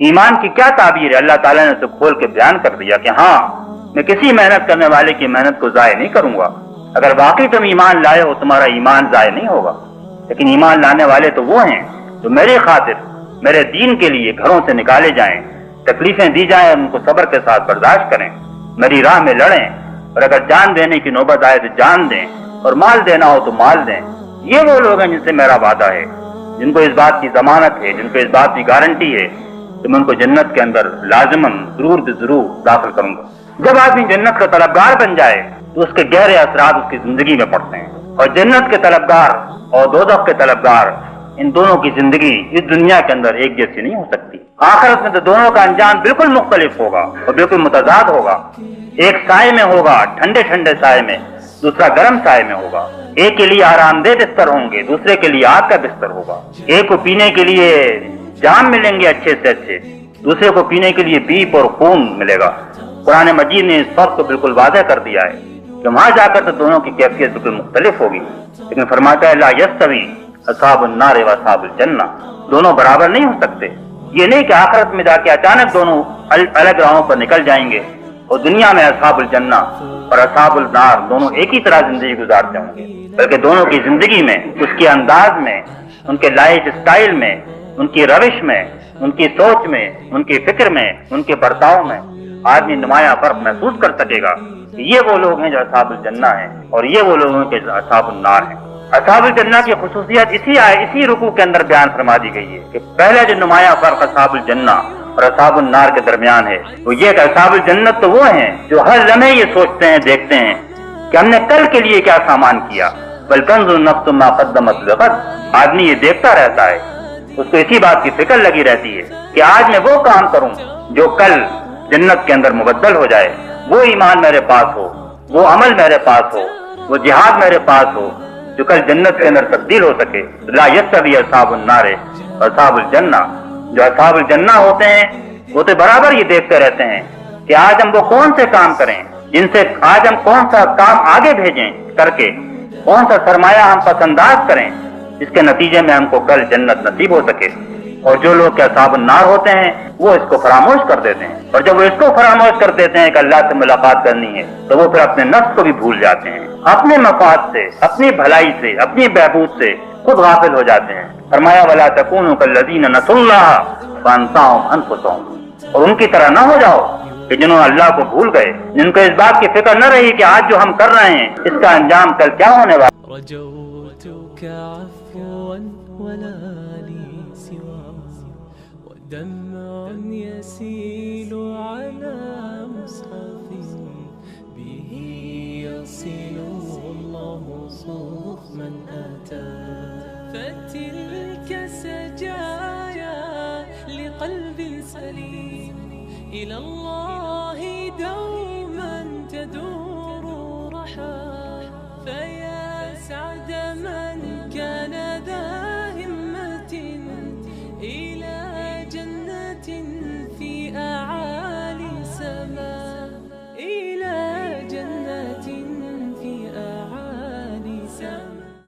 ایمان کی کیا تعبیر ہے؟ اللہ تعالیٰ نے اسے کھول کے بیان کر دیا کہ ہاں میں کسی محنت کرنے والے کی محنت کو ضائع نہیں کروں گا۔ اگر واقعی تم ایمان لائے ہو تمہارا ایمان ضائع نہیں ہوگا، لیکن ایمان لانے والے تو وہ ہیں جو میری خاطر میرے دین کے لیے گھروں سے نکالے جائیں، تکلیفیں دی جائیں اور ان کو صبر کے ساتھ برداشت کریں، میری راہ میں لڑیں، اور اگر جان دینے کی نوبت آئے تو جان دیں، اور مال دینا ہو تو مال دیں۔ یہ وہ لوگ ہیں جن سے میرا وعدہ ہے، جن کو اس بات کی ضمانت ہے، جن کو اس بات کی گارنٹی ہے کہ میں ان کو جنت کے اندر لازماً ضرور داخل کروں گا۔ جب آدمی جنت کا طلبگار بن جائے تو اس کے گہرے اثرات اس کی زندگی میں پڑتے ہیں، اور جنت کے طلبگار اور دوزخ کے طلبگار ان دونوں کی زندگی اس دنیا کے اندر ایک جیسی نہیں ہو سکتی۔ آخرت میں تو دونوں کا انجام بالکل مختلف ہوگا اور بالکل متضاد ہوگا۔ ایک سائے میں ہوگا، ٹھنڈے ٹھنڈے سائے میں، دوسرا گرم سائے میں ہوگا۔ ایک کے لیے آرام دہ بستر ہوں گے، دوسرے کے لیے آگ کا بستر ہوگا۔ ایک کو پینے کے لیے جام ملیں گے اچھے سے اچھے، دوسرے کو پینے کے لیے بیپ اور خون ملے گا۔ قرآن مجید نے اس فرق کو بالکل واضح کر دیا ہے کہ وہاں جا کر تو دونوں کی کیفیت بالکل مختلف ہوگی، لیکن فرماتا ہے لا یستوی اصحاب النار و اصحاب الجنہ، دونوں برابر نہیں ہو سکتے۔ یہ نہیں کہ آخرت میں جا کے اچانک دونوں الگ راہوں پر نکل جائیں گے اور دنیا میں اصحاب الجنہ اور اصحاب النار دونوں ایک ہی طرح زندگی گزارتے ہوں گے، بلکہ دونوں کی زندگی میں، اس کے انداز میں، ان کے لائف سٹائل میں، ان کی روش میں، ان کی سوچ میں، ان کی فکر میں، ان کے برتاؤ میں آدمی نمایاں فرق محسوس کر سکے گا کہ یہ وہ لوگ ہیں جو اصحاب الجنہ ہیں اور یہ وہ لوگ ہیں جو اصحاب النار ہیں۔ اصحاب الجنہ کی خصوصیت اسی رکوع کے اندر بیان فرما دی گئی ہے کہ پہلا جو نمایاں فرق اصحاب الجنہ اور اصحاب النار کے درمیان ہے وہ یہ کہ اصحاب الجنت تو وہ ہیں جو ہر لمحے یہ سوچتے ہیں، دیکھتے ہیں کہ ہم نے کل کے لیے کیا سامان کیا، بل تنظر النفس ما قدمت لغد۔ آدمی یہ دیکھتا رہتا ہے، اس کو اسی بات کی فکر لگی رہتی ہے کہ آج میں وہ کام کروں جو کل جنت کے اندر مبدل ہو جائے، وہ ایمان میرے پاس ہو، وہ عمل میرے پاس ہو، وہ جہاد میرے پاس ہو جو کل جنت کے اندر تبدیل ہو سکے۔ لا یستوی اصحاب النار و اصحاب الجنہ، جو اصحاب الجنہ ہوتے ہیں وہ تو برابر یہ دیکھتے رہتے ہیں کہ آج ہم وہ کون سے کام کریں، جن سے آج ہم کون سا کام آگے بھیجیں کر کے، کون سا سرمایہ ہم پس انداز کریں اس کے نتیجے میں ہم کو کل جنت نصیب ہو سکے۔ اور جو لوگ کہ اصحاب النار ہوتے ہیں وہ اس کو فراموش کر دیتے ہیں، اور جب وہ اس کو فراموش کر دیتے ہیں کہ اللہ سے ملاقات کرنی ہے تو وہ پھر اپنے نفس کو بھی بھول جاتے ہیں، اپنے مفاد سے، اپنی بھلائی سے، اپنی بہبود سے خود غافل ہو جاتے ہیں۔ فرمایا وَلَا تَكُونُوا كَالَّذِينَ نَسُوا اللَّهَ فَأَنسَاهُمْ أَنفُسَهُمْ، اور ان کی طرح نہ ہو جاؤ کہ جنہوں نے اللہ کو بھول گئے، جن کو اس بات کی فکر نہ رہی کہ آج جو ہم کر رہے ہیں اس کا انجام کل کیا ہونے والا۔ رجوتك عفوا ولا لي سواه، ودمع يسيل على مصحف به يصل الله صوف من أتى، فتلك سجايا لقلب سليم إلى الله دوما تدور رحى، فيا سعد من كان ذا همة إلى جنة